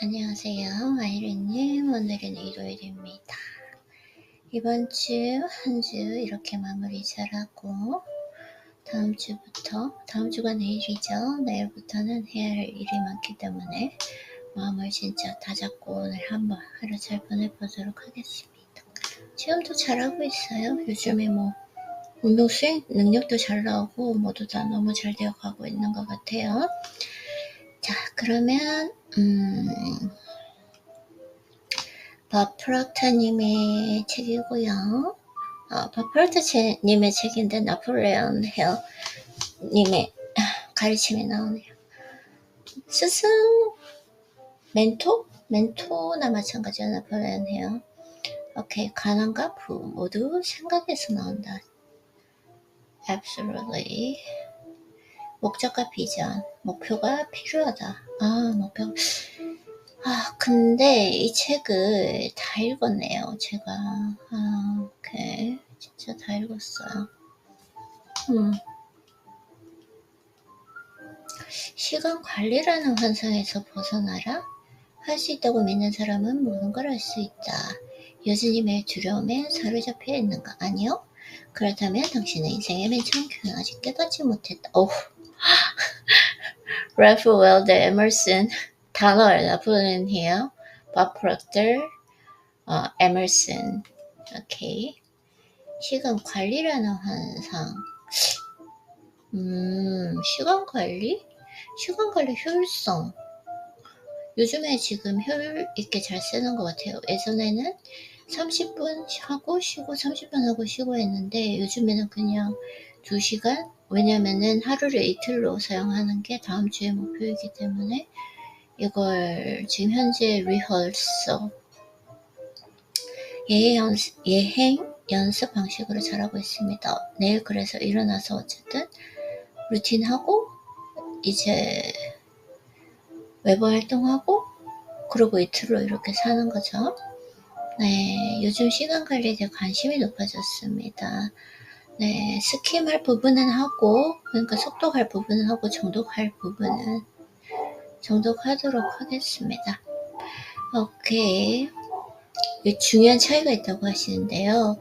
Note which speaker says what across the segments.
Speaker 1: 안녕하세요, 마이린님. 오늘은 일요일입니다. 이번 주, 한 주 이렇게 마무리 잘하고, 다음 주가 내일이죠. 내일부터는 해야 할 일이 많기 때문에 마음을 진짜 다잡고 오늘 한번 하루 잘 보내보도록 하겠습니다. 시험도 잘하고 있어요. 요즘에 운동 수행 능력도 잘 나오고 모두 다 너무 잘 되어가고 있는 것 같아요. 자, 그러면 밥 프로크터님의 책이고요. 밥 프로크터님의 책인데 나폴레온 힐님의 가르침이 나오네요. 스승, 멘토나 마찬가지야. 나폴레온 힐. 오케이, 가난과 부 모두 생각에서 나온다. Absolutely. 목적과 비전, 목표가 필요하다. 근데 이 책을 다 읽었네요, 제가. 오케이. 진짜 다 읽었어요. 시간 관리라는 환상에서 벗어나라. 할 수 있다고 믿는 사람은 모든 걸 할 수 있다. 여전히 매일 두려움에 사로잡혀 있는가? 아니요. 그렇다면 당신의 인생의 맨 처음 교훈 아직 깨닫지 못했다. 래프 웰더 에머슨. 단어를 나쁘는 here. 밥 프로크터, 에머슨. 오케이. 시간 관리라는 환상. 시간 관리? 시간 관리 효율성. 요즘에 지금 효율 있게 잘 쓰는 것 같아요. 예전에는 30분 하고 쉬고 30분 하고 쉬고 했는데 요즘에는 그냥 2시간? 왜냐면은 하루를 이틀로 사용하는 게 다음 주의 목표이기 때문에 이걸 지금 현재 리허설 예행 연습 방식으로 잘하고 있습니다. 내일 그래서 일어나서 어쨌든 루틴하고 이제 외부 활동하고 그러고 이틀로 이렇게 사는 거죠. 네, 요즘 시간 관리에 대해 관심이 높아졌습니다. 네, 스킵할 부분은 하고, 그러니까 속독할 부분은 하고, 정독할 부분은 정독하도록 하겠습니다. 오케이. 중요한 차이가 있다고 하시는데요.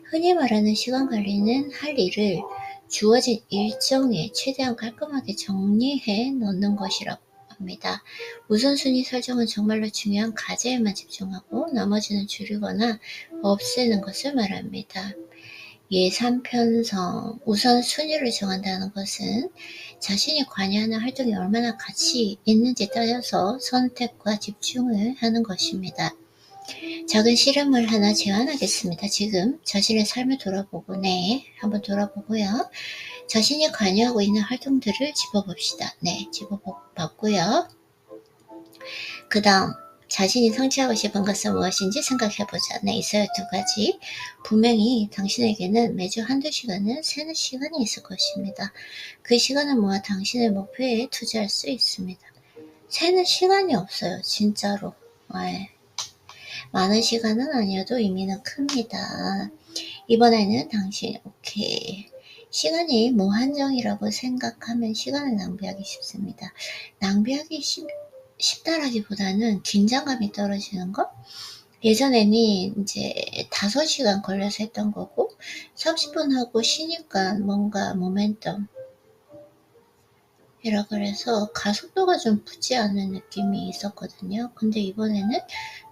Speaker 1: 흔히 말하는 시간 관리는 할 일을 주어진 일정에 최대한 깔끔하게 정리해 놓는 것이라고 합니다. 우선순위 설정은 정말로 중요한 과제에만 집중하고 나머지는 줄이거나 없애는 것을 말합니다. 예산 편성, 우선순위를 정한다는 것은 자신이 관여하는 활동이 얼마나 가치 있는지 따져서 선택과 집중을 하는 것입니다. 작은 실험을 하나 제안하겠습니다. 지금 자신의 삶을 돌아보고, 한번 돌아보고요. 자신이 관여하고 있는 활동들을 짚어봅시다. 네, 짚어봤고요. 그 다음, 자신이 성취하고 싶은 것은 무엇인지 생각해보자. 네, 있어요. 2가지. 분명히 당신에게는 매주 1~2시간은 새는 시간이 있을 것입니다. 그 시간을 모아 당신의 목표에 투자할 수 있습니다. 새는 시간이 없어요. 진짜로. 네. 많은 시간은 아니어도 의미는 큽니다. 이번에는 당신, 오케이. 시간이 무한정이라고 생각하면 시간을 낭비하기 쉽습니다. 낭비하기 쉽다라기보다는 긴장감이 떨어지는 것? 예전에는 이제 5시간 걸려서 했던 거고 30분 하고 쉬니까 뭔가 모멘텀 이라 그래서 가속도가 좀 붙지 않는 느낌이 있었거든요. 근데 이번에는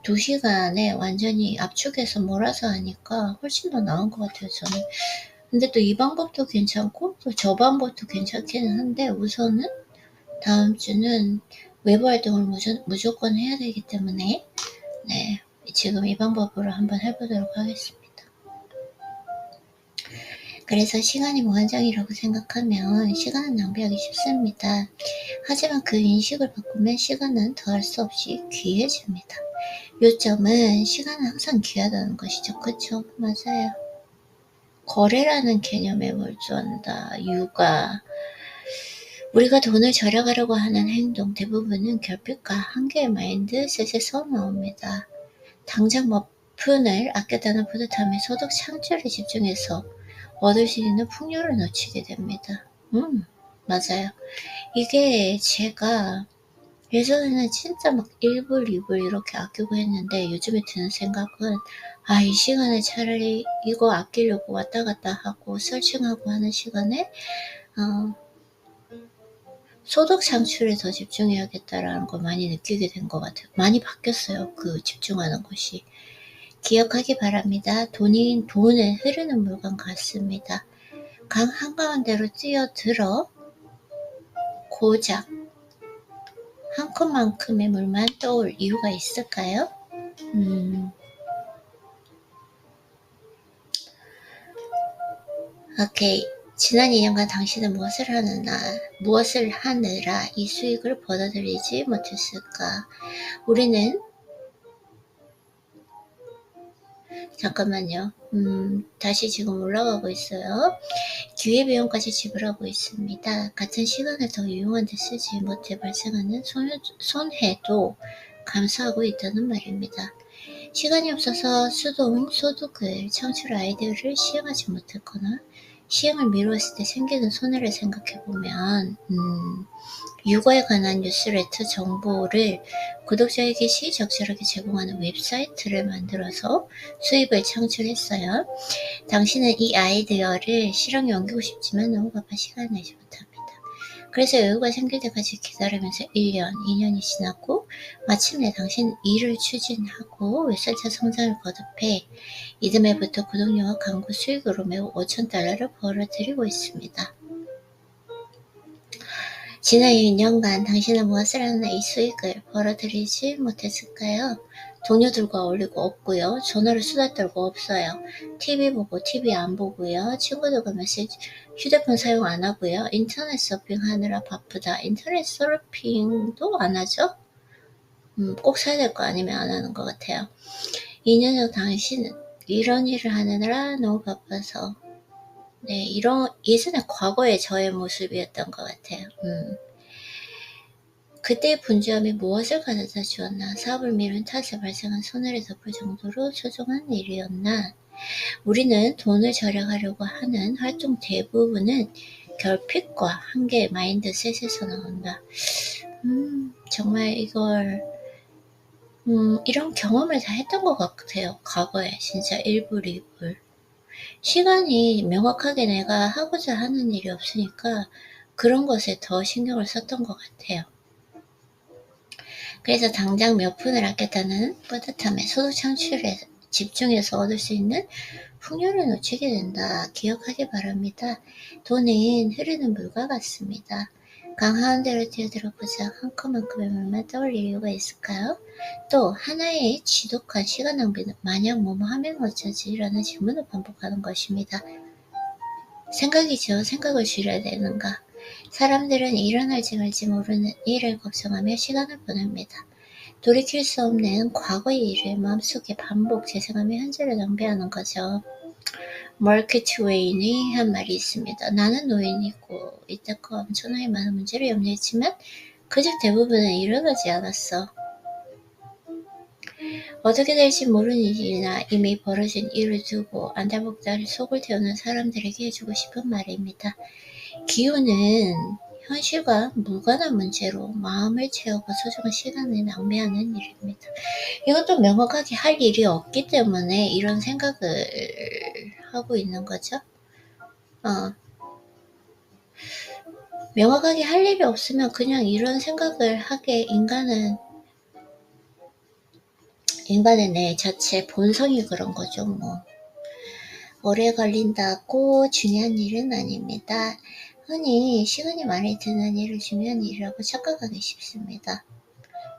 Speaker 1: 2시간에 완전히 압축해서 몰아서 하니까 훨씬 더 나은 것 같아요, 저는. 근데 또 이 방법도 괜찮고 또 저 방법도 괜찮기는 한데 우선은 다음 주는 외부 활동을 무조건 해야 되기 때문에 네, 지금 이 방법으로 한번 해보도록 하겠습니다. 그래서 시간이 무한정이라고 생각하면 시간은 낭비하기 쉽습니다. 하지만 그 인식을 바꾸면 시간은 더할 수 없이 귀해집니다. 요점은 시간은 항상 귀하다는 것이죠. 그쵸? 맞아요. 거래라는 개념에 몰두한다. 육아. 우리가 돈을 절약하려고 하는 행동 대부분은 결핍과 한계의 마인드셋에서 나옵니다. 당장 푼을 아꼈다는 뿌듯함에 소득 창출에 집중해서 얻을 수 있는 풍요를 놓치게 됩니다. 맞아요. 이게 제가 예전에는 진짜 막 1불, 2불 이렇게 아끼고 했는데 요즘에 드는 생각은 이 시간에 차라리 이거 아끼려고 왔다 갔다 하고 설칭하고 하는 시간에 소득 창출에 더 집중해야겠다라는 걸 많이 느끼게 된 것 같아요. 많이 바뀌었어요. 그 집중하는 것이. 기억하기 바랍니다. 돈은 흐르는 물건 같습니다. 강 한가운데로 뛰어들어 고작 한 컵만큼의 물만 떠올 이유가 있을까요? 오케이. 지난 2년간 당신은 무엇을 하느라 이 수익을 벌어들이지 못했을까? 우리는 잠깐만요. 다시 지금 올라가고 있어요. 기회비용까지 지불하고 있습니다. 같은 시간을 더 유용한 데 쓰지 못해 발생하는 손해도 감수하고 있다는 말입니다. 시간이 없어서 수동 소득을 창출 아이디어를 시행하지 못했거나 시행을 미루었을 때 생기는 손해를 생각해보면 육아에 관한 뉴스레터 정보를 구독자에게 시적절하게 제공하는 웹사이트를 만들어서 수입을 창출했어요. 당신은 이 아이디어를 실행에 옮기고 싶지만 너무 바빠 시간을 내지 못합니다. 그래서 여유가 생길 때까지 기다리면서 1년, 2년이 지났고 마침내 당신 일을 추진하고 웹사이트 성장을 거듭해 이듬해부터 구독료와 광고 수익으로 매우 5,000달러를 벌어들이고 있습니다. 지난 2년간 당신은 무엇을 하나 이 수익을 벌어들이지 못했을까요? 동료들과 어울리고 없고요. 전화를 수다 떨고 없어요. TV 보고 TV 안 보고요. 친구들과 메시지 휴대폰 사용 안 하고요. 인터넷 서핑하느라 바쁘다. 인터넷 서핑도 안 하죠? 꼭 사야 될 거 아니면 안 하는 것 같아요. 2년 전 당신은 이런 일을 하느라 너무 바빠서 예전에 과거의 저의 모습이었던 것 같아요. 그때의 분주함이 무엇을 가져다 주었나? 사업을 미룬 탓에 발생한 손해를 덮을 정도로 소중한 일이었나? 우리는 돈을 절약하려고 하는 활동 대부분은 결핍과 한계의 마인드셋에서 나온다. 정말 이런 경험을 다 했던 것 같아요. 과거에 진짜 1불, 2불. 시간이 명확하게 내가 하고자 하는 일이 없으니까 그런 것에 더 신경을 썼던 것 같아요. 그래서 당장 몇 푼을 아꼈다는 뿌듯함에 소득 창출에 집중해서 얻을 수 있는 풍요를 놓치게 된다. 기억하기 바랍니다. 돈은 흐르는 물과 같습니다. 강 한가운데로 뛰어들어 고작 한 컵만큼의 물만 떠올릴 이유가 있을까요? 또 하나의 지독한 시간 낭비는 만약 뭐뭐 하면 어쩌지? 라는 질문을 반복하는 것입니다. 생각이죠. 생각을 줄여야 되는가? 사람들은 일어날지 말지 모르는 일을 걱정하며 시간을 보냅니다. 돌이킬 수 없는 과거의 일을 마음속에 반복 재생하며 현재를 낭비하는 거죠. 마크 트웨인이 한 말이 있습니다. 나는 노인이고 이때껏 엄청나게 많은 문제를 염려했지만 그중 대부분은 일어나지 않았어. 어떻게 될지 모르는 일이나 이미 벌어진 일을 두고 안달복달 속을 태우는 사람들에게 해주고 싶은 말입니다. 기후는 현실과 무관한 문제로 마음을 채우고 소중한 시간을 낭비하는 일입니다. 이것도 명확하게 할 일이 없기 때문에 이런 생각을 하고 있는 거죠. 명확하게 할 일이 없으면 그냥 이런 생각을 하게 인간의 내 자체 본성이 그런 거죠, 뭐. 오래 걸린다고 중요한 일은 아닙니다. 흔히 시간이 많이 드는 일을 중요한 일이라고 착각하기 쉽습니다.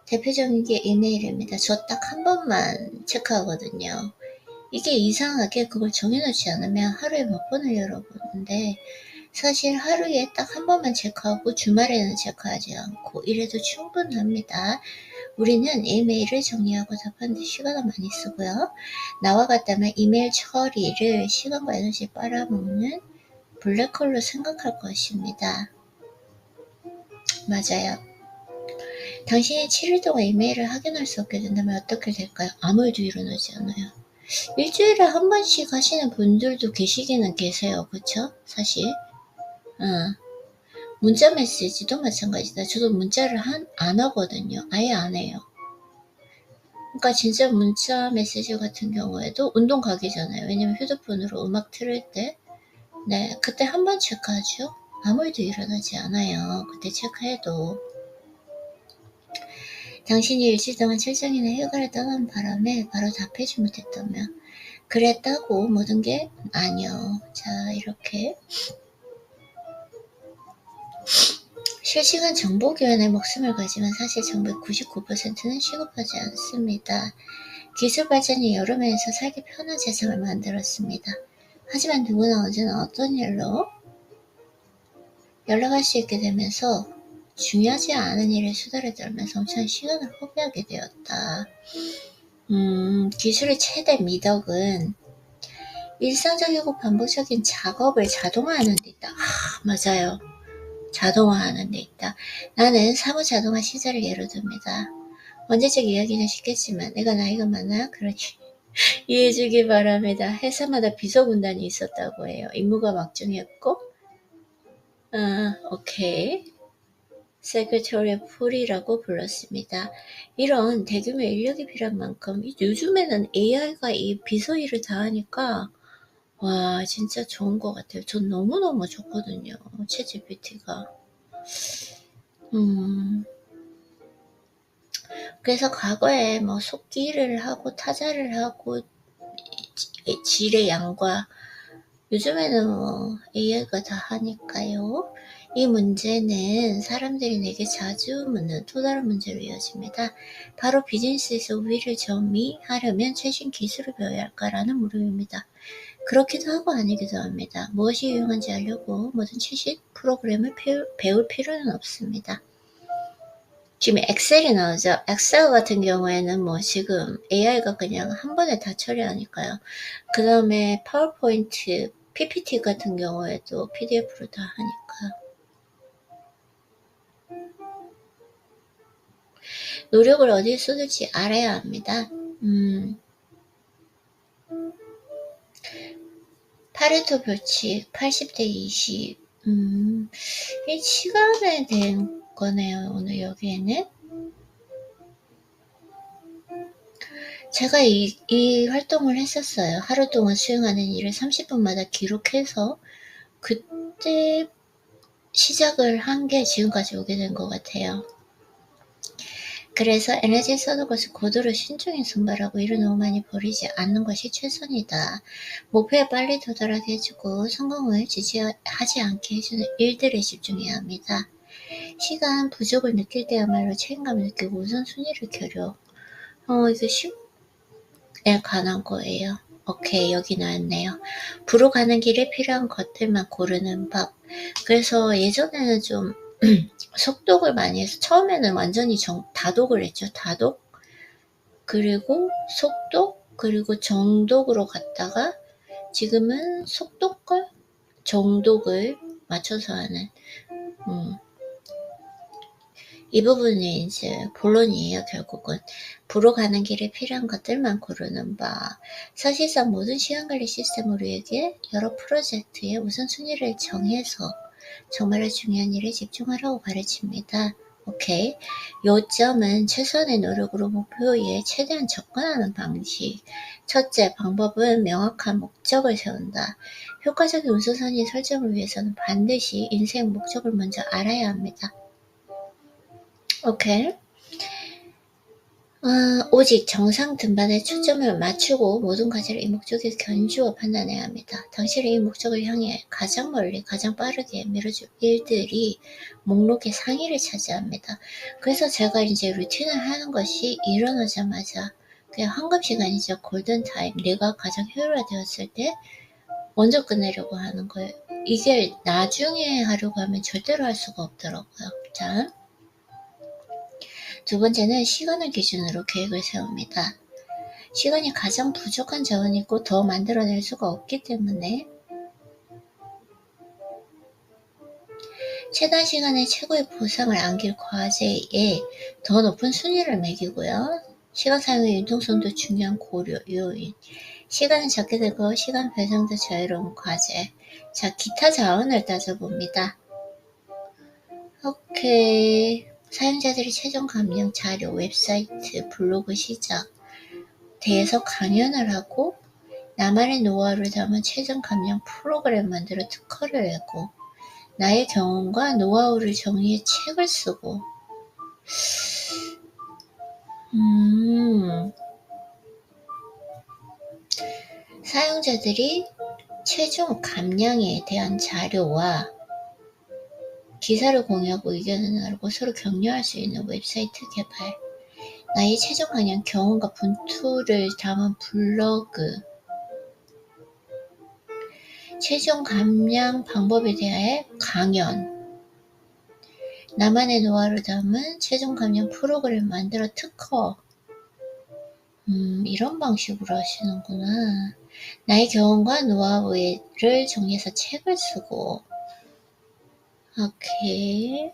Speaker 1: 대표적인 게 이메일입니다. 저 딱 한 번만 체크하거든요. 이게 이상하게 그걸 정해놓지 않으면 하루에 몇 번을 열어보는데 사실 하루에 딱 한 번만 체크하고 주말에는 체크하지 않고 이래도 충분합니다. 우리는 이메일을 정리하고 답하는 데 시간을 많이 쓰고요. 나와 같다면 이메일 처리를 시간과 에너지 빨아먹는 블랙홀로 생각할 것입니다. 맞아요. 당신이 7일 동안 이메일을 확인할 수 없게 된다면 어떻게 될까요? 아무 일도 일어나지 않아요. 일주일에 한 번씩 하시는 분들도 계시기는 계세요. 그쵸? 사실. 문자 메시지도 마찬가지다. 저도 문자를 안 하거든요. 아예 안 해요. 그러니까 진짜 문자 메시지 같은 경우에도 운동 가기 전에, 왜냐면 휴대폰으로 음악 틀을 때, 네, 그때 한 번 체크하죠. 아무 일도 일어나지 않아요. 그때 체크해도. 당신이 일주일 동안 출장이나 휴가를 떠난 바람에 바로 답해주지 못했다면 그랬다고 모든 게 아니요. 자, 이렇게 실시간 정보 교환에 목숨을 걸지만 사실 정보의 99%는 취급하지 않습니다. 기술 발전이 여러 면에서 살기 편한 세상을 만들었습니다. 하지만 누구나 언제나 어떤 일로 연락할 수 있게 되면서 중요하지 않은 일에 수다를 떨면서 엄청난 시간을 허비하게 되었다. 기술의 최대 미덕은 일상적이고 반복적인 작업을 자동화하는 데 있다. 맞아요. 자동화하는 데 있다. 나는 사무 자동화 시절을 예로 듭니다. 언제적 이야기는 쉽겠지만 내가 나이가 많아? 그러니 이해해주기 바랍니다. 회사마다 비서군단이 있었다고 해요. 임무가 막중했고 오케이. Secretary Pool이라고 불렀습니다. 이런 대규모 인력이 필요한 만큼 요즘에는 AI가 이 비서 일을 다 하니까 와 진짜 좋은 것 같아요. 전 너무너무 좋거든요. 챗GPT가. 그래서 과거에 뭐 속기를 하고 타자를 하고 질의 양과 요즘에는 뭐 AI가 다 하니까요. 이 문제는 사람들이 내게 자주 묻는 또 다른 문제로 이어집니다. 바로 비즈니스에서 우위를 점이하려면 최신 기술을 배워야 할까라는 물음입니다. 그렇기도 하고 아니기도 합니다. 무엇이 유용한지 알려고 모든 최신 프로그램을 배울 필요는 없습니다. 지금 엑셀이 나오죠. 엑셀 같은 경우에는 뭐 지금 AI가 그냥 한 번에 다 처리하니까요. 그 다음에 파워포인트, PPT 같은 경우에도 PDF로 다 하니까. 노력을 어디에 쏟을지 알아야 합니다. 파레토 법칙 80대 20. 이 시간에 대한 거네요. 오늘 여기에는. 제가 이 활동을 했었어요. 하루 동안 수행하는 일을 30분마다 기록해서 그때 시작을 한 게 지금까지 오게 된 것 같아요. 그래서 에너지 써는 것을 고도로 신중히 분발하고 일을 너무 많이 버리지 않는 것이 최선이다. 목표에 빨리 도달하게 해주고 성공을 지지하지 않게 해주는 일들에 집중해야 합니다. 시간 부족을 느낄 때야말로 책임감을 느끼고 우선순위를 겨뤄. 이거 쉽에 관한 거예요. 오케이, 여기 나왔네요. 부로 가는 길에 필요한 것들만 고르는 법. 그래서 예전에는 좀 속독을 많이 해서 처음에는 완전히 다독을 했죠. 다독. 그리고 속독. 그리고 정독으로 갔다가 지금은 속독과 정독을 맞춰서 하는 이 부분이 이제 본론이에요. 결국은 부로 가는 길에 필요한 것들만 고르는 바. 사실상 모든 시간관리 시스템 우리에게 여러 프로젝트의 우선순위를 정해서 정말로 중요한 일에 집중하라고 가르칩니다. 오케이. 요점은 최선의 노력으로 목표에 최대한 접근하는 방식. 첫째, 방법은 명확한 목적을 세운다. 효과적인 우선순위 설정을 위해서는 반드시 인생 목적을 먼저 알아야 합니다. 오케이. 오직 정상 등반에 초점을 맞추고 모든 과제를 이 목적에 견주어 판단해야 합니다. 당신의 이 목적을 향해 가장 멀리 가장 빠르게 밀어줄 일들이 목록의 상위를 차지합니다. 그래서 제가 이제 루틴을 하는 것이 일어나자마자 그냥 황금 시간이죠. 골든타임. 내가 가장 효율화되었을 때 먼저 끝내려고 하는 거예요. 이게 나중에 하려고 하면 절대로 할 수가 없더라고요. 자, 두 번째는 시간을 기준으로 계획을 세웁니다. 시간이 가장 부족한 자원이고 더 만들어낼 수가 없기 때문에 최단 시간에 최고의 보상을 안길 과제에 더 높은 순위를 매기고요. 시간 사용의 융통성도 중요한 고려 요인. 시간은 적게 되고 시간 배정도 자유로운 과제. 자, 기타 자원을 따져봅니다. 오케이. 사용자들이 최종 감량 자료, 웹사이트, 블로그 시작, 대해서 강연을 하고 나만의 노하우를 담은 최종 감량 프로그램 만들어 특허를 내고 나의 경험과 노하우를 정리해 책을 쓰고 사용자들이 최종 감량에 대한 자료와 기사를 공유하고 의견을 나누고 서로 격려할 수 있는 웹사이트 개발, 나의 최종 감량 경험과 분투를 담은 블로그, 최종 감량 방법에 대해 강연, 나만의 노하우를 담은 최종 감량 프로그램 만들어 특허. 이런 방식으로 하시는구나. 나의 경험과 노하우를 정리해서 책을 쓰고. 오케이.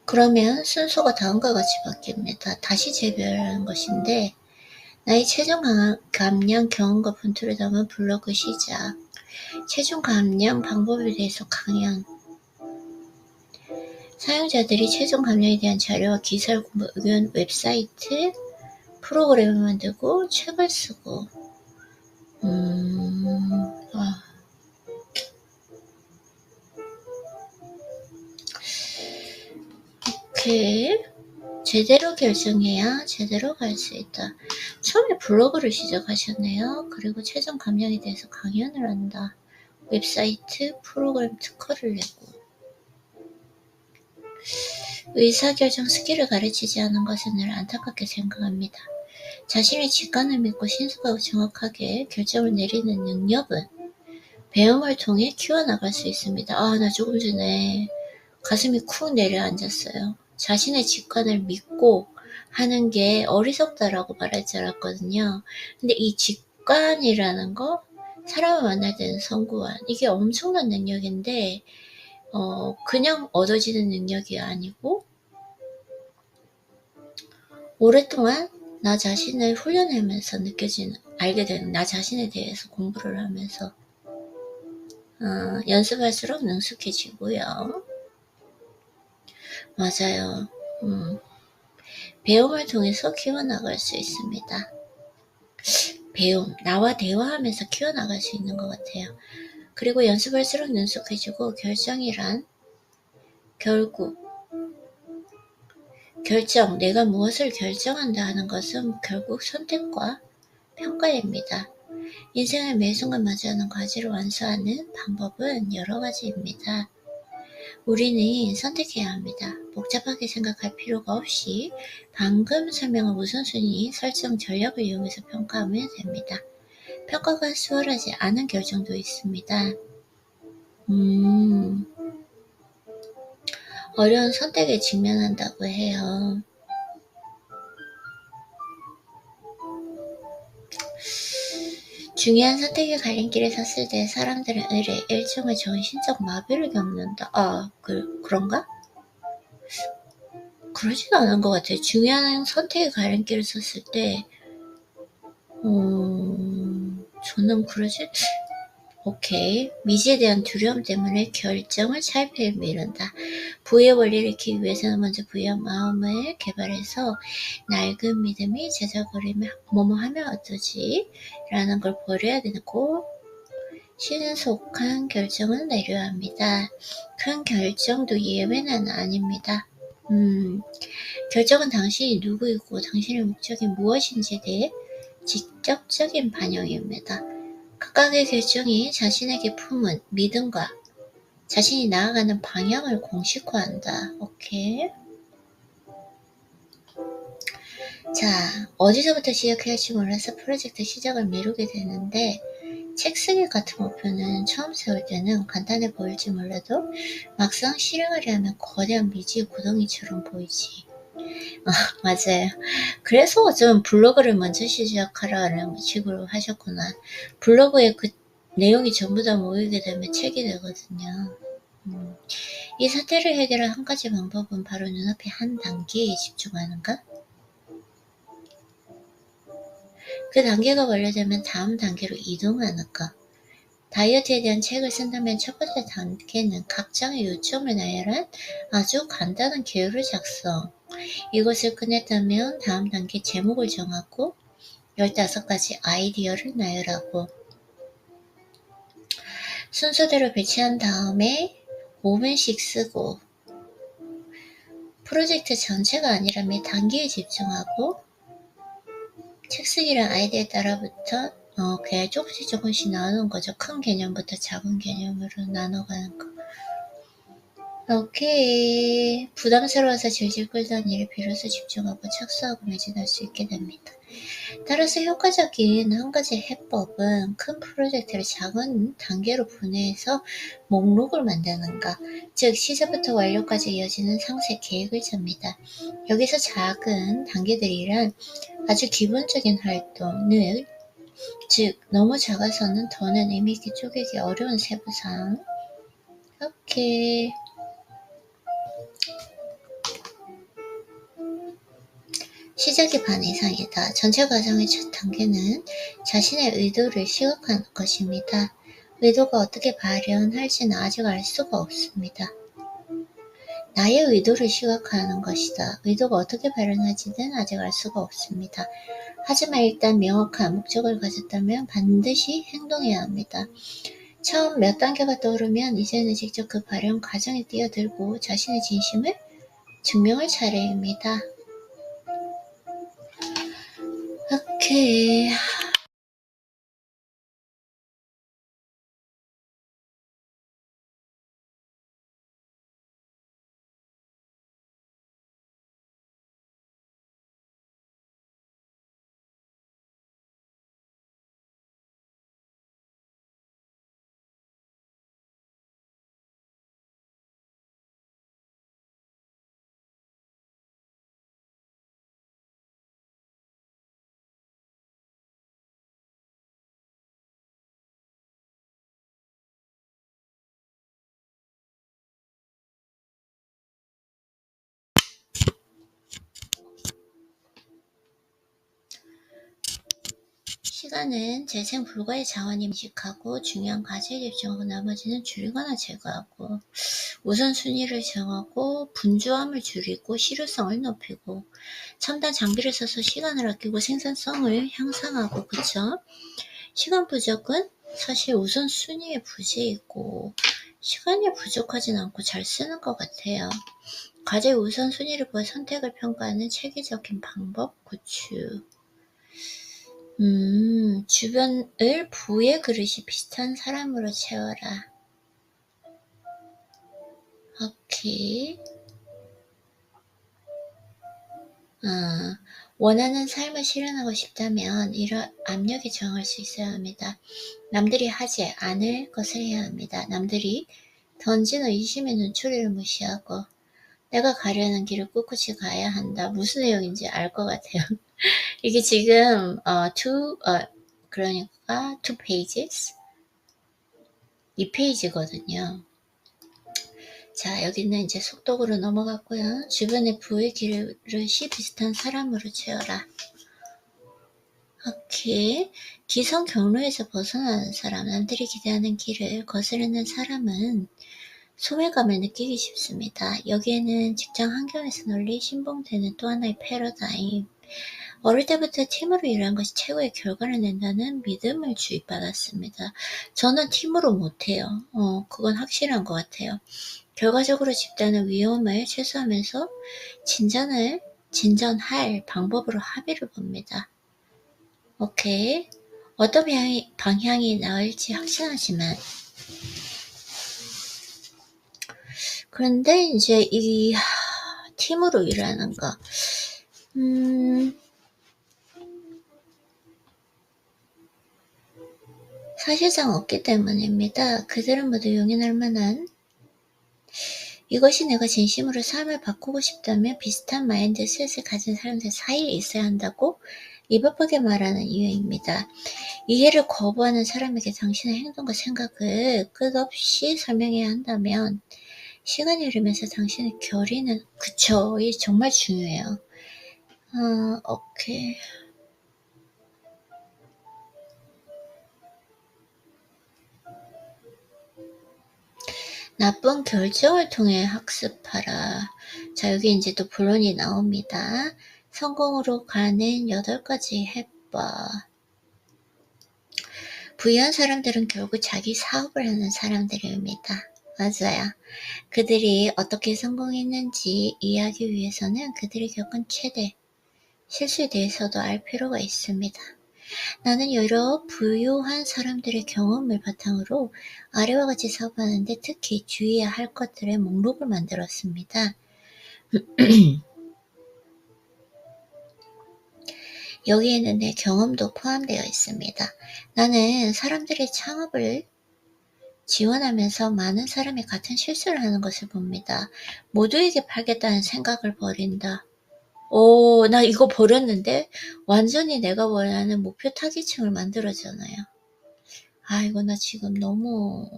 Speaker 1: 그러면 순서가 다음과 같이 바뀝니다. 다시 재별하는 것인데, 나의 최종 감량 경험과 분투를 담은 블로그 시작, 최종 감량 방법에 대해서 강연, 사용자들이 최종 감량에 대한 자료와 기사를 공부, 의견, 웹사이트, 프로그램을 만들고 책을 쓰고. 오케이. 제대로 결정해야 제대로 갈 수 있다. 처음에 블로그를 시작하셨네요. 그리고 최종 감량에 대해서 강연을 한다. 웹사이트, 프로그램 특허를 내고. 의사결정 스킬을 가르치지 않은 것은 늘 안타깝게 생각합니다. 자신의 직관을 믿고 신속하고 정확하게 결정을 내리는 능력은 배움을 통해 키워나갈 수 있습니다. 나 조금 전에 가슴이 쿵 내려앉았어요. 자신의 직관을 믿고 하는 게 어리석다라고 말할 줄 알았거든요. 근데 이 직관이라는 거, 사람을 만날 때는 선구안, 이게 엄청난 능력인데 그냥 얻어지는 능력이 아니고 오랫동안 나 자신을 훈련하면서 알게 되는, 나 자신에 대해서 공부를 하면서 연습할수록 능숙해지고요. 맞아요. 배움을 통해서 키워나갈 수 있습니다. 나와 대화하면서 키워나갈 수 있는 것 같아요. 그리고 연습할수록 능숙해지고, 결정이란 결국 내가 무엇을 결정한다 하는 것은 결국 선택과 평가입니다. 인생을 매 순간 맞이하는 과제를 완수하는 방법은 여러 가지입니다. 우리는 선택해야 합니다. 복잡하게 생각할 필요가 없이 방금 설명한 우선순위 설정 전략을 이용해서 평가하면 됩니다. 평가가 수월하지 않은 결정도 있습니다. 어려운 선택에 직면한다고 해요. 중요한 선택의 갈림길에 섰을 때 사람들은 일종의 정신적 마비를 겪는다. 그런가? 그러지도 않은 것 같아요. 중요한 선택의 갈림길에 섰을 때 저는 그러지? 오케이. 미지에 대한 두려움 때문에 결정을 차일피일 미룬다. 부의 원리를 익히기 위해서는 먼저 부의 마음을 개발해서 낡은 믿음이 제자거리며 뭐뭐 하면 어떠지? 라는 걸 버려야 되고, 신속한 결정을 내려야 합니다. 큰 결정도 예외는 아닙니다. 결정은 당신이 누구이고 당신의 목적이 무엇인지에 대해 직접적인 반영입니다. 각각의 결정이 자신에게 품은 믿음과 자신이 나아가는 방향을 공식화한다. 오케이. 자, 어디서부터 시작해야 할지 몰라서 프로젝트 시작을 미루게 되는데, 책 쓰기 같은 목표는 처음 세울 때는 간단해 보일지 몰라도 막상 실행하려 하면 거대한 미지의 구덩이처럼 보이지. 맞아요. 그래서 어쩌면 블로그를 먼저 시작하라는 식으로 하셨구나. 블로그에 그 내용이 전부 다 모이게 되면 책이 되거든요. 이 사태를 해결할 한 가지 방법은 바로 눈앞의 한 단계에 집중하는가? 그 단계가 완료되면 다음 단계로 이동하는가? 다이어트에 대한 책을 쓴다면 첫 번째 단계는 각장의 요점을 나열한 아주 간단한 계율을 작성. 이것을 끝냈다면 다음 단계 제목을 정하고 15가지 아이디어를 나열하고 순서대로 배치한 다음에 5분씩 쓰고 프로젝트 전체가 아니라 매 단계에 집중하고 책 쓰기란 아이디어에 따라부터 그냥 조금씩 나누는 거죠. 큰 개념부터 작은 개념으로 나눠가는 거. 오케이. 부담스러워서 질질 끌던 일에 비로소 집중하고 착수하고 매진할 수 있게 됩니다. 따라서 효과적인 한 가지 해법은 큰 프로젝트를 작은 단계로 분해해서 목록을 만드는가, 즉 시작부터 완료까지 이어지는 상세 계획을 짭니다. 여기서 작은 단계들이란 아주 기본적인 활동을, 즉 너무 작아서는 더는 의미있게 쪼개기 어려운 세부사항. 오케이. 시작이 반 이상이다. 전체 과정의 첫 단계는 자신의 의도를 시각하는 것입니다. 의도가 어떻게 발현할지는 아직 알 수가 없습니다. 나의 의도를 시각하는 것이다. 의도가 어떻게 발현할지는 아직 알 수가 없습니다. 하지만 일단 명확한 목적을 가졌다면 반드시 행동해야 합니다. 처음 몇 단계가 떠오르면 이제는 직접 그 발현 과정에 뛰어들고 자신의 진심을 증명할 차례입니다. 오케이. 시간은 재생 불가의 자원임 인식하고 중요한 과제에 집중하고 나머지는 줄이거나 제거하고 우선순위를 정하고 분주함을 줄이고 실효성을 높이고 첨단 장비를 써서 시간을 아끼고 생산성을 향상하고 그쵸? 시간 부족은 사실 우선순위의 부재이고 시간이 부족하진 않고 잘 쓰는 것 같아요. 과제 우선순위를 보아 선택을 평가하는 체계적인 방법 구축. 주변을 부의 그릇이 비슷한 사람으로 채워라. 오케이. 원하는 삶을 실현하고 싶다면 이런 압력에 저항할 수 있어야 합니다. 남들이 하지 않을 것을 해야 합니다. 남들이 던진 의심의 눈초리를 무시하고 내가 가려는 길을 꿋꿋이 가야 한다. 무슨 내용인지 알 것 같아요. 이게 지금 그러니까 2 pages 2페이지거든요. 자, 여기는 이제 속독으로 넘어갔고요. 주변의 부의 그릇이 비슷한 사람으로 채워라. 오케이. 기성 경로에서 벗어나는 사람, 남들이 기대하는 길을 거스르는 사람은 소외감을 느끼기 쉽습니다. 여기에는 직장 환경에서 널리 신봉되는 또 하나의 패러다임. 어릴 때부터 팀으로 일하는 것이 최고의 결과를 낸다는 믿음을 주입받았습니다. 저는 팀으로 못해요. 그건 확실한 것 같아요. 결과적으로 집단의 위험을 최소화하면서 진전할 방법으로 합의를 봅니다. 오케이. 어떤 방향이 나을지 확신하지만 그런데 이제 이 팀으로 일하는 거 사실상 없기 때문입니다. 그들은 모두 용인할 만한 이것이 내가 진심으로 삶을 바꾸고 싶다면 비슷한 마인드셋을 가진 사람들 사이에 있어야 한다고 입 아프게 말하는 이유입니다. 이해를 거부하는 사람에게 당신의 행동과 생각을 끝없이 설명해야 한다면 시간이 흐르면서 당신의 결의는, 그쵸. 이게 정말 중요해요. 오케이. 나쁜 결정을 통해 학습하라. 자, 여기 이제 또 본론이 나옵니다. 성공으로 가는 8가지 해봐. 부유한 사람들은 결국 자기 사업을 하는 사람들입니다. 맞아요. 그들이 어떻게 성공했는지 이해하기 위해서는 그들이 겪은 최대 실수에 대해서도 알 필요가 있습니다. 나는 여러 부유한 사람들의 경험을 바탕으로 아래와 같이 사업하는데 특히 주의해야 할 것들의 목록을 만들었습니다. 여기에는 내 경험도 포함되어 있습니다. 나는 사람들의 창업을 지원하면서 많은 사람이 같은 실수를 하는 것을 봅니다. 모두에게 팔겠다는 생각을 버린다. 나 이거 버렸는데 완전히 내가 원하는 목표 타깃층을 만들었잖아요. 이거 나 지금 너무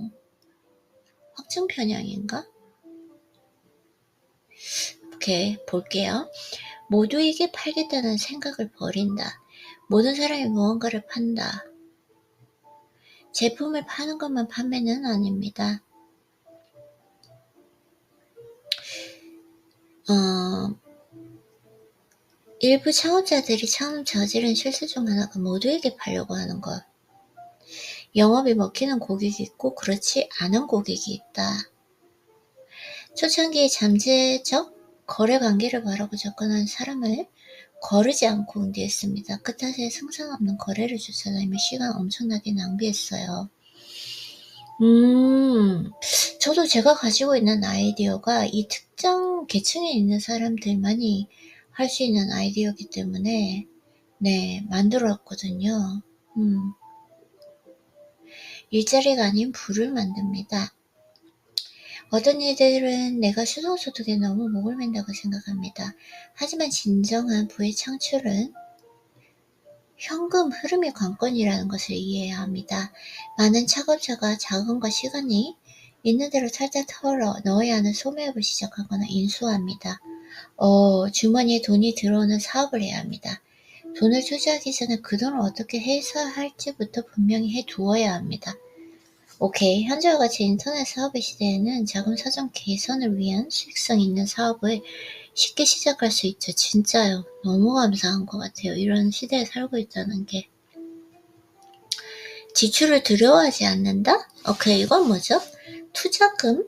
Speaker 1: 확증 편향인가? 오케이, 볼게요. 모두에게 팔겠다는 생각을 버린다. 모든 사람이 무언가를 판다. 제품을 파는 것만 판매는 아닙니다. 일부 창업자들이 처음 저지른 실수 중 하나가 모두에게 팔려고 하는 것. 영업이 먹히는 고객이 있고 그렇지 않은 고객이 있다. 초창기에 잠재적 거래 관계를 바라고 접근한 사람을 거르지 않고 응대했습니다. 그 탓에 승산 없는 거래를 주선하며 시간 엄청나게 낭비했어요. 저도 제가 가지고 있는 아이디어가 이 특정 계층에 있는 사람들만이 할 수 있는 아이디어이기 때문에 만들었거든요. 일자리가 아닌 부를 만듭니다. 어떤 이들은 내가 수동소득에 너무 목을 맨다고 생각합니다. 하지만 진정한 부의 창출은 현금 흐름의 관건이라는 것을 이해해야 합니다. 많은 창업자가 자금과 시간이 있는 대로 살짝 털어 넣어야 하는 소매업을 시작하거나 인수합니다. 주머니에 돈이 들어오는 사업을 해야 합니다. 돈을 투자하기 전에 그 돈을 어떻게 회수할지부터 분명히 해두어야 합니다. 오케이. 현재와 같이 인터넷 사업의 시대에는 자금 사정 개선을 위한 수익성 있는 사업을 쉽게 시작할 수 있죠. 진짜요. 너무 감사한 것 같아요. 이런 시대에 살고 있다는 게. 지출을 두려워하지 않는다? 오케이. 이건 뭐죠? 투자금?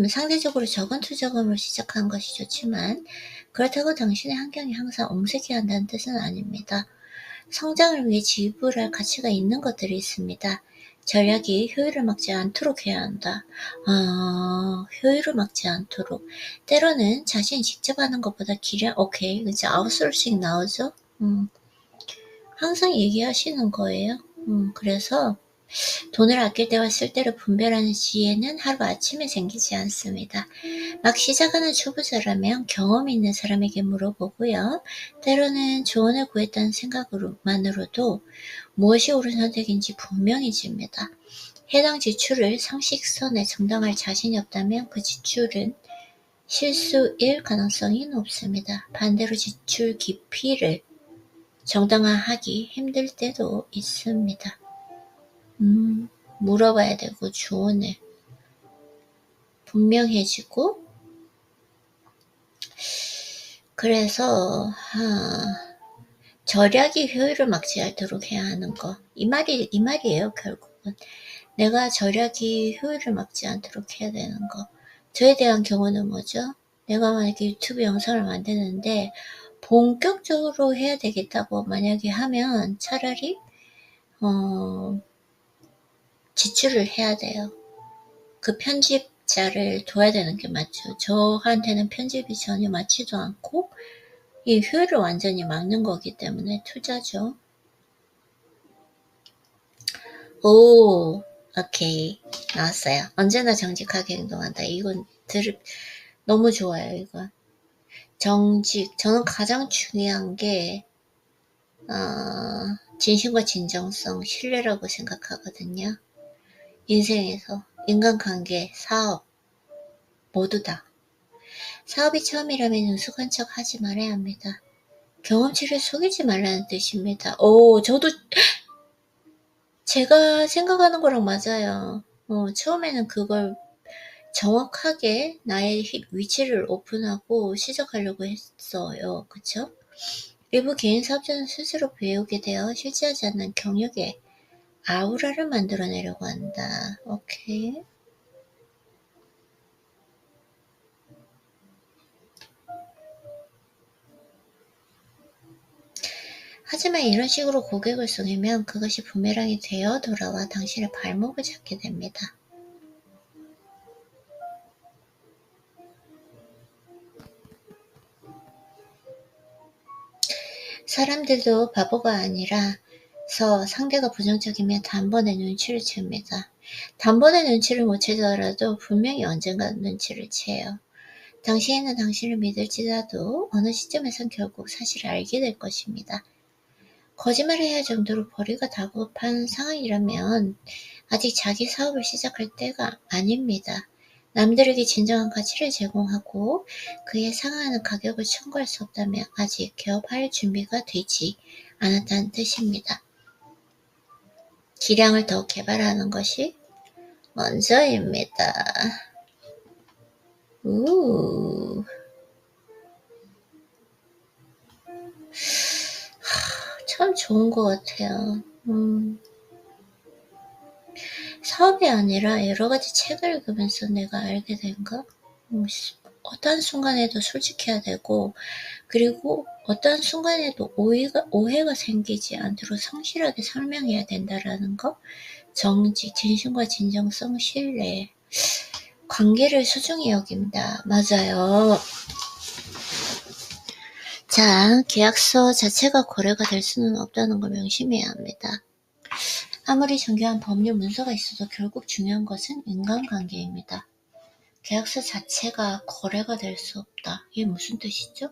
Speaker 1: 상대적으로 적은 투자금으로 시작한 것이 좋지만 그렇다고 당신의 환경이 항상 엄색해야 한다는 뜻은 아닙니다. 성장을 위해 지불할 가치가 있는 것들이 있습니다. 전략이 효율을 막지 않도록 해야 한다. 효율을 막지 않도록. 때로는 자신이 직접 하는 것보다 오케이. 이제 아웃소싱 나오죠? 항상 얘기하시는 거예요. 그래서 돈을 아낄 때와 쓸 때를 분별하는 지혜는 하루아침에 생기지 않습니다. 막 시작하는 초보자라면 경험 있는 사람에게 물어보고요. 때로는 조언을 구했다는 생각만으로도 무엇이 옳은 선택인지 분명해집니다. 해당 지출을 상식선에 정당할 자신이 없다면 그 지출은 실수일 가능성이 높습니다. 반대로 지출 깊이를 정당화하기 힘들 때도 있습니다. 물어봐야 되고 조언을 분명해지고 그래서 절약이 효율을 막지 않도록 해야 하는 거. 이 말이에요, 결국은. 내가 절약이 효율을 막지 않도록 해야 되는 거. 저에 대한 경우는 뭐죠? 내가 만약에 유튜브 영상을 만드는데 본격적으로 해야 되겠다고 만약에 하면 차라리 지출을 해야 돼요. 그 편집자를 둬야 되는 게 맞죠. 저한테는 편집이 전혀 맞지도 않고 이 효율을 완전히 막는 거기 때문에 투자죠. 오케이. 나왔어요. 언제나 정직하게 행동한다. 이건 너무 좋아요, 이건. 정직. 저는 가장 중요한 게, 진심과 진정성, 신뢰라고 생각하거든요. 인생에서. 인간관계, 사업. 모두 다. 사업이 처음이라면 우스꽝 척 하지 말아야 합니다. 경험치를 속이지 말라는 뜻입니다. 저도 제가 생각하는 거랑 맞아요. 처음에는 그걸 정확하게 나의 위치를 오픈하고 시작하려고 했어요. 그쵸? 일부 개인 사업자는 스스로 배우게 되어 실제하지 않는 경력의 아우라를 만들어내려고 한다. 오케이. 하지만 이런 식으로 고객을 속이면 그것이 부메랑이 되어 돌아와 당신의 발목을 잡게 됩니다. 사람들도 바보가 아니라서 상대가 부정적이면 단번에 눈치를 챕니다. 단번에 눈치를 못 채더라도 분명히 언젠가 눈치를 채요. 당시에는 당신을 믿을지라도 어느 시점에선 결국 사실을 알게 될 것입니다. 거짓말을 해야 할 정도로 벌이가 다급한 상황이라면 아직 자기 사업을 시작할 때가 아닙니다. 남들에게 진정한 가치를 제공하고 그에 상하는 가격을 청구할 수 없다면 아직 개업할 준비가 되지 않았다는 뜻입니다. 기량을 더 개발하는 것이 먼저입니다. 참 좋은 것 같아요. 사업이 아니라 여러 가지 책을 읽으면서 내가 알게 된 거? 어떤 순간에도 솔직해야 되고, 그리고 어떤 순간에도 오해가 생기지 않도록 성실하게 설명해야 된다라는 거? 정직, 진심과 진정성, 신뢰. 관계를 소중히 여깁니다. 맞아요. 자, 계약서 자체가 거래가 될 수는 없다는 걸 명심해야 합니다. 아무리 정교한 법률 문서가 있어도 결국 중요한 것은 인간관계입니다. 계약서 자체가 거래가 될 수 없다. 이게 무슨 뜻이죠?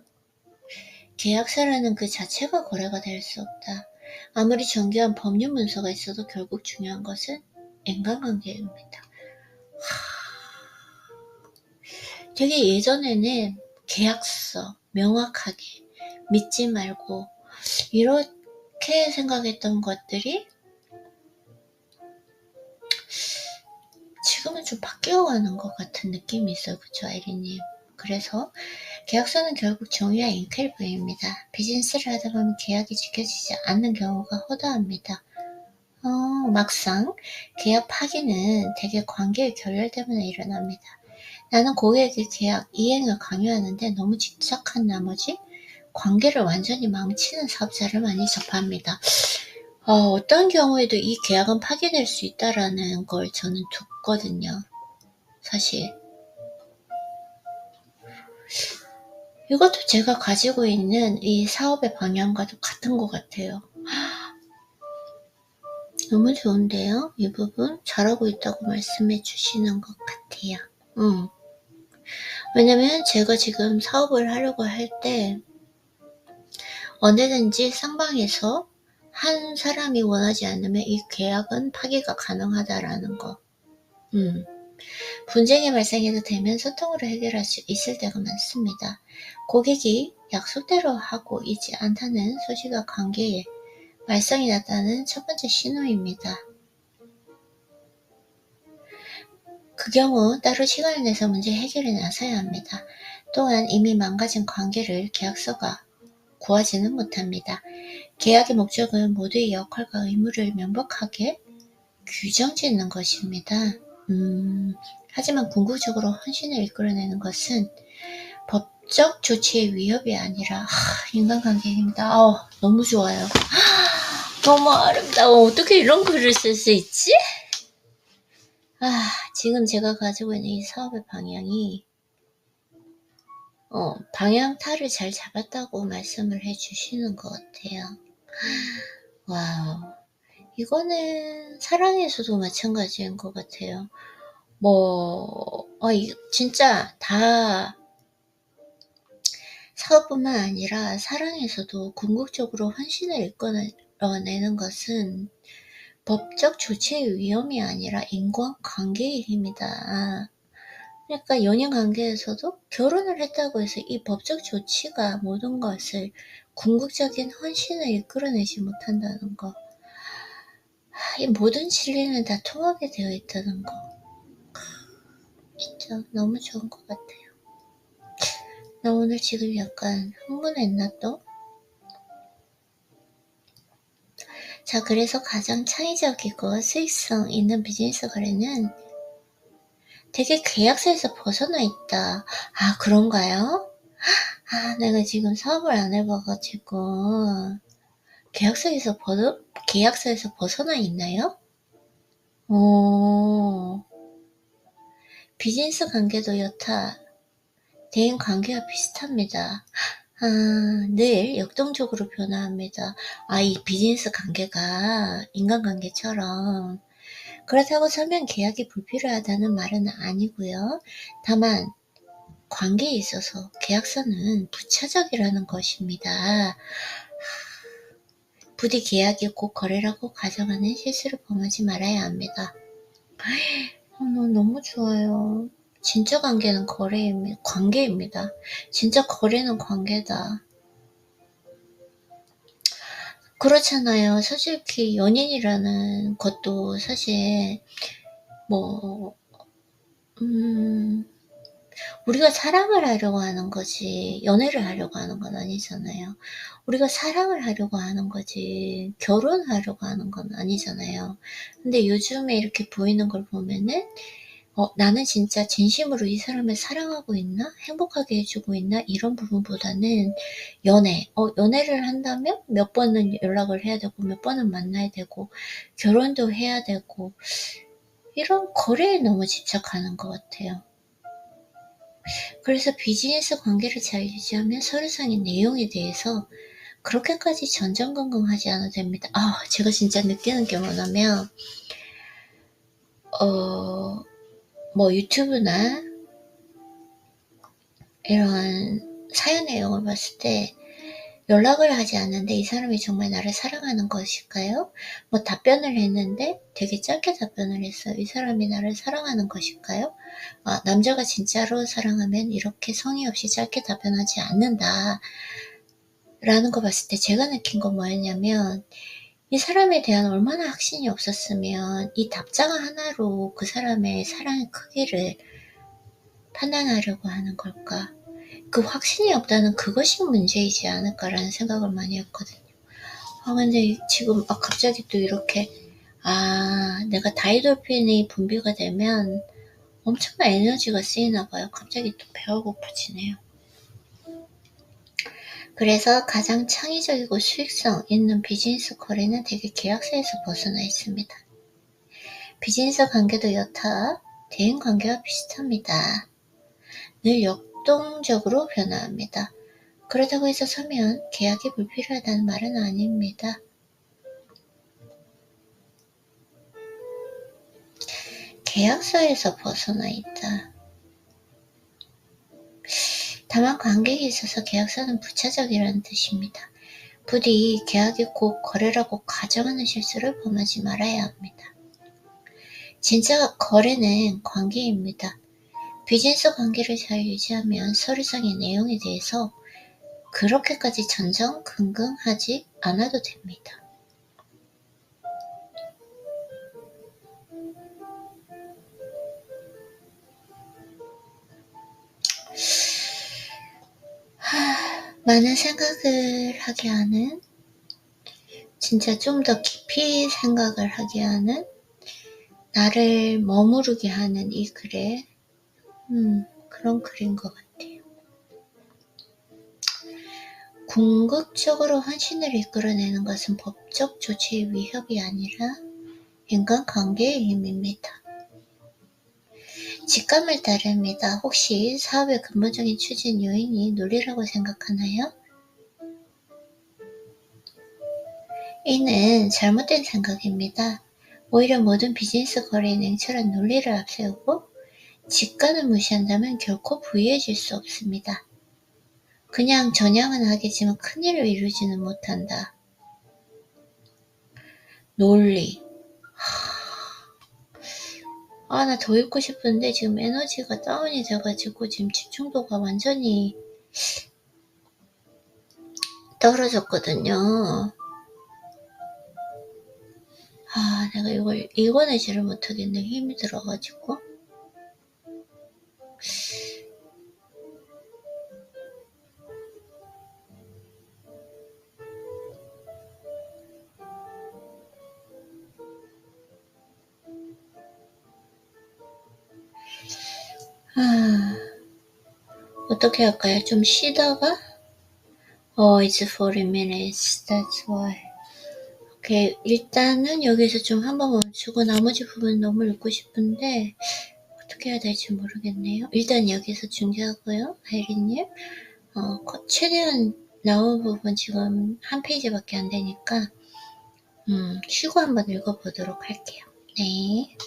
Speaker 1: 계약서라는 그 자체가 거래가 될 수 없다. 아무리 정교한 법률 문서가 있어도 결국 중요한 것은 인간관계입니다. 되게 예전에는 계약서 명확하게 믿지 말고 이렇게 생각했던 것들이 지금은 좀 바뀌어가는 것 같은 느낌이 있어요. 그쵸, 아이리님? 그래서 계약서는 결국 정의와 인켈부입니다. 비즈니스를 하다 보면 계약이 지켜지지 않는 경우가 허다합니다. 막상 계약 파기는 대개 관계의 결렬 때문에 일어납니다. 나는 고객에게 계약 이행을 강요하는데 너무 집착한 나머지 관계를 완전히 망치는 사업자를 많이 접합니다. 어떤 경우에도 이 계약은 파기될 수 있다라는 걸 저는 듣거든요. 사실 이것도 제가 가지고 있는 이 사업의 방향과도 같은 것 같아요. 너무 좋은데요? 이 부분 잘하고 있다고 말씀해 주시는 것 같아요. 왜냐면 제가 지금 사업을 하려고 할 때 언제든지 쌍방에서 한 사람이 원하지 않으면 이 계약은 파기가 가능하다라는 거. 분쟁이 발생해도 되면 소통으로 해결할 수 있을 때가 많습니다. 고객이 약속대로 하고 있지 않다는 소식과 관계에 말썽이 났다는 첫 번째 신호입니다. 그 경우 따로 시간을 내서 문제 해결에 나서야 합니다. 또한 이미 망가진 관계를 계약서가 구하지는 못합니다. 계약의 목적은 모두의 역할과 의무를 명백하게 규정짓는 것입니다. 하지만 궁극적으로 헌신을 이끌어내는 것은 법적 조치의 위협이 아니라 인간관계입니다. 너무 좋아요. 너무 아름다워. 어떻게 이런 글을 쓸 수 있지? 지금 제가 가지고 있는 이 사업의 방향이 방향타를 잘 잡았다고 말씀을 해주시는 것 같아요. 와우. 이거는 사랑에서도 마찬가지인 것 같아요. 진짜 다 사업뿐만 아니라 사랑에서도 궁극적으로 헌신을 이끌어내는 것은 법적 조치의 위험이 아니라 인간관계의 힘이다. 그러니까 연인 관계에서도 결혼을 했다고 해서 이 법적 조치가 모든 것을 궁극적인 헌신을 이끌어내지 못한다는 거. 이 모든 진리는 다 통하게 되어 있다는 거. 진짜 너무 좋은 것 같아요. 나 오늘 지금 약간 흥분했나 또? 자, 그래서 가장 창의적이고 수익성 있는 비즈니스 거래는 되게 계약서에서 벗어나 있다. 아, 그런가요? 아, 내가 지금 사업을 안 해봐가지고 계약서에서 벗어나 있나요? 오, 비즈니스 관계도 여타 대인 관계와 비슷합니다. 아, 늘 역동적으로 변화합니다. 아, 이 비즈니스 관계가 인간관계처럼. 그렇다고 서면 계약이 불필요하다는 말은 아니고요. 다만 관계에 있어서 계약서는 부차적이라는 것입니다. 부디 계약이 꼭 거래라고 가정하는 실수를 범하지 말아야 합니다. 너무 좋아요. 진짜 관계는 관계입니다. 진짜 거래는 관계다. 그렇잖아요. 솔직히 연인이라는 것도 사실 뭐 우리가 사랑을 하려고 하는 거지 연애를 하려고 하는 건 아니잖아요. 우리가 사랑을 하려고 하는 거지 결혼하려고 하는 건 아니잖아요. 근데 요즘에 이렇게 보이는 걸 보면은 나는 진짜 진심으로 이 사람을 사랑하고 있나? 행복하게 해주고 있나? 이런 부분보다는 연애를 한다면 몇 번은 연락을 해야 되고 몇 번은 만나야 되고 결혼도 해야 되고 이런 거래에 너무 집착하는 것 같아요. 그래서 비즈니스 관계를 잘 유지하면 서류상의 내용에 대해서 그렇게까지 전전긍긍하지 않아도 됩니다. 제가 진짜 느끼는 게 뭐냐면 유튜브나 이런 사연 내용을 봤을 때 연락을 하지 않는데 이 사람이 정말 나를 사랑하는 것일까요? 답변을 했는데 되게 짧게 답변을 했어요. 이 사람이 나를 사랑하는 것일까요? 남자가 진짜로 사랑하면 이렇게 성의 없이 짧게 답변하지 않는다. 라는 거 봤을 때 제가 느낀 건 뭐였냐면 이 사람에 대한 얼마나 확신이 없었으면 이 답장 하나로 그 사람의 사랑의 크기를 판단하려고 하는 걸까? 그 확신이 없다는 그것이 문제이지 않을까라는 생각을 많이 했거든요. 근데 지금 갑자기 또 이렇게 내가 다이돌핀이 분비가 되면 엄청난 에너지가 쓰이나 봐요. 갑자기 또 배가 고파지네요. 그래서 가장 창의적이고 수익성 있는 비즈니스 거래는 대개 계약서에서 벗어나 있습니다. 비즈니스 관계도 여타 대인 관계와 비슷합니다. 늘 역동적으로 변화합니다. 그렇다고 해서 서면 계약이 불필요하다는 말은 아닙니다. 계약서에서 벗어나 있다. 다만 관계에 있어서 계약서는 부차적이라는 뜻입니다. 부디 계약이 곧 거래라고 가정하는 실수를 범하지 말아야 합니다. 진짜 거래는 관계입니다. 비즈니스 관계를 잘 유지하면 서류상의 내용에 대해서 그렇게까지 전전긍긍하지 않아도 됩니다. 많은 생각을 하게 하는, 진짜 좀 더 깊이 생각을 하게 하는, 나를 머무르게 하는 이 글에 그런 글인 것 같아요. 궁극적으로 헌신을 이끌어내는 것은 법적 조치의 위협이 아니라 인간관계의 힘입니다. 직감을 따릅니다. 혹시 사업의 근본적인 추진 요인이 논리라고 생각하나요? 이는 잘못된 생각입니다. 오히려 모든 비즈니스 거래의 냉철한 논리를 앞세우고 직감을 무시한다면 결코 부유해질 수 없습니다. 그냥 전향은 하겠지만 큰일을 이루지는 못한다. 논리. 나 더 읽고 싶은데 지금 에너지가 다운이 돼가지고 지금 집중도가 완전히 떨어졌거든요. 내가 이걸 읽어내지를 못하겠네. 힘이 들어가지고. 어떻게 할까요? 좀 쉬다가? It's 40 minutes. That's why. 오케이. 일단은 여기서 좀 한번 멈추고 나머지 부분 너무 읽고 싶은데 어떻게 해야 될지 모르겠네요. 일단 여기서 중지하고요. 아이린님. 최대한 나온 부분 지금 한 페이지밖에 안 되니까 쉬고 한번 읽어보도록 할게요. 네.